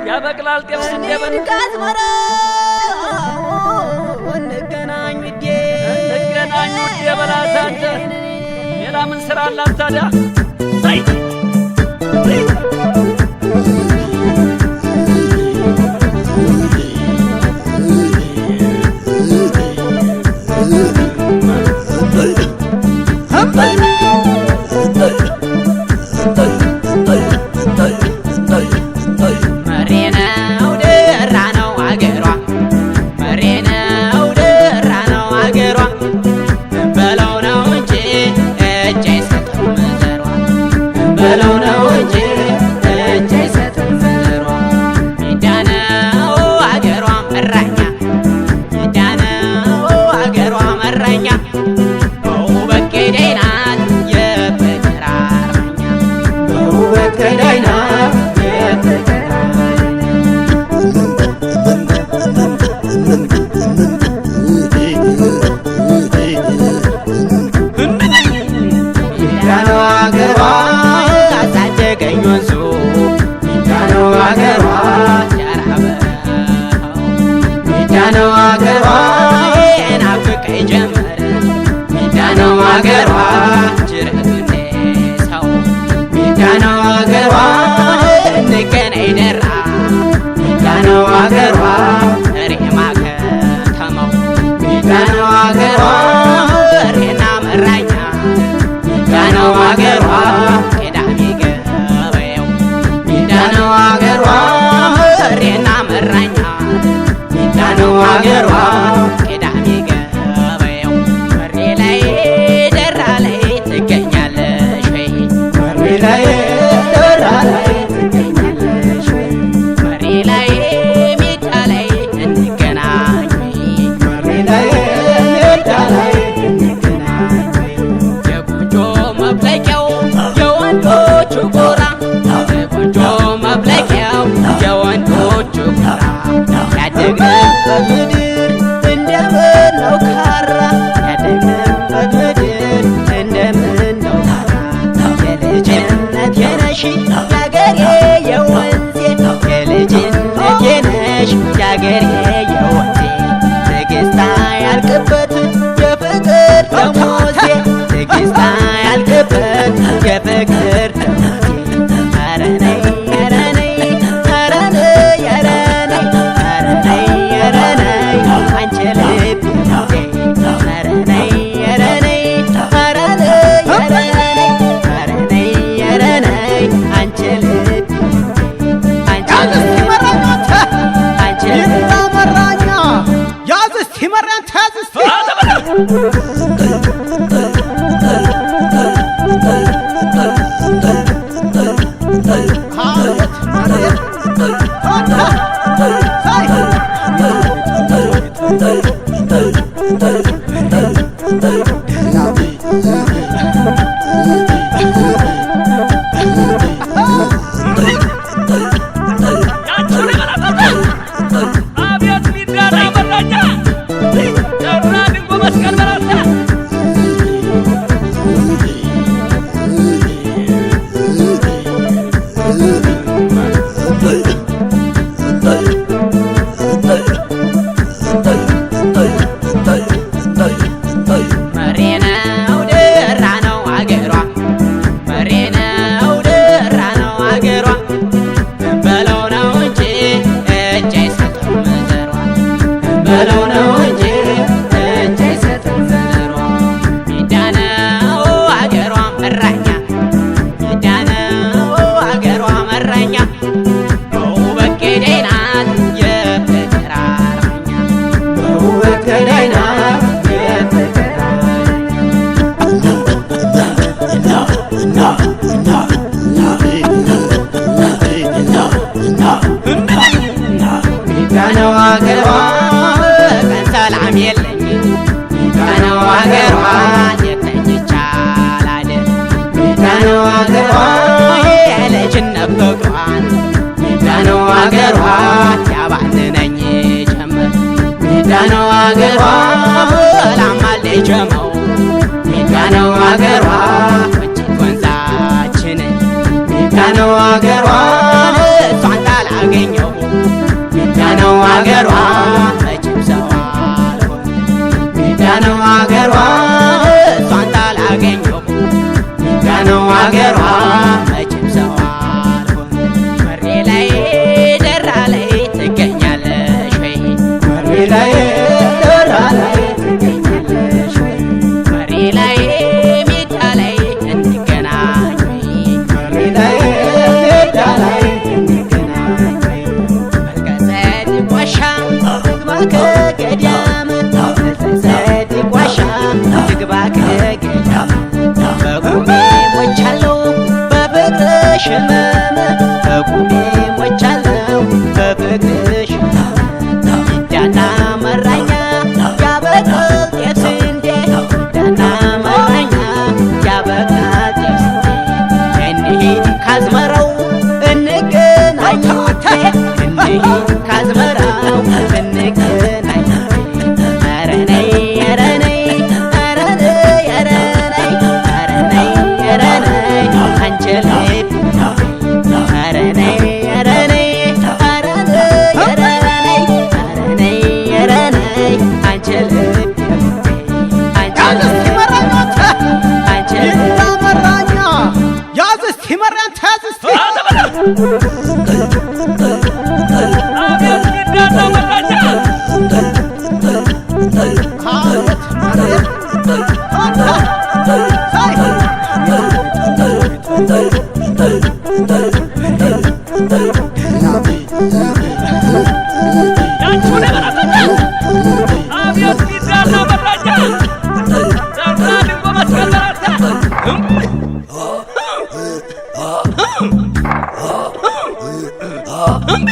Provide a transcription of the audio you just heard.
ያበቅላል ጤፍ ስንዴ በንጋዝመራ ወንገናኝ ውዴ በላሳንተ ሌላ ምን ስራ አላት ታዲያ? ባይጀመው ሜዳ ነው አገሯ ወንጭት ወንዛችን ሜዳ ነው አገሯ እሷን ታላገኘው ሜዳ ነው አገሯ መቼም ሰው አልሆን ሜዳ ነው አገሯ እሷን ታላገኘው ሜዳ ነው አገሯ መቼም ሰው አልሆን መሬ ላይ ደራ ላይ ትገኛለሽ ወይ መሬ ላይ ደራ ላይ ትገኛለሽ ወይ መሬ ላይ ሜዳ ላይ እንገናኝ ወይ መሬ ላይ ሜዳ ላይ እንገናኝ ወይ መልከጸድቅ ዋሻ ትግባ ከገዳም መልከጸድቅ ዋሻ ትግባ ከገዳም በቁሜ ሞቻለሁ በፍቅርሽ ህመም በቁሜ ሞቻለሁ በፍቅርሽ ህመም ዳና መራኛ ያበቅል ጤፍ ስንዴ ዳና መራኛ ያበቅል ጤፍ ስንዴ እንሂድ ካዝመራው እንገናኝ እንሂድ ካዝመራው እንገናኝ ኧረ ነይ ኧረ ነይ ኧረ ነይ ኧረ ነይ ኧረ ነይ ኧረ ነይ አንቺ ልብ ኧረ ነይ ኧረ ነይ ኧረ ነይ ኧረ ነይ ኧረ ነይ ኧረ ነይ አንቺ ልብ አንቺ ልብ አንቺ ልብ መራኛ ያዝ እስቲ መራኝ ያዝ እስቲ አቤት ሚዳና መራኛ ያንቺ ነገር አትወጣም። አቤት ሚዳና መራኛ ዳርና ድንጎ መስከረታ እምቢ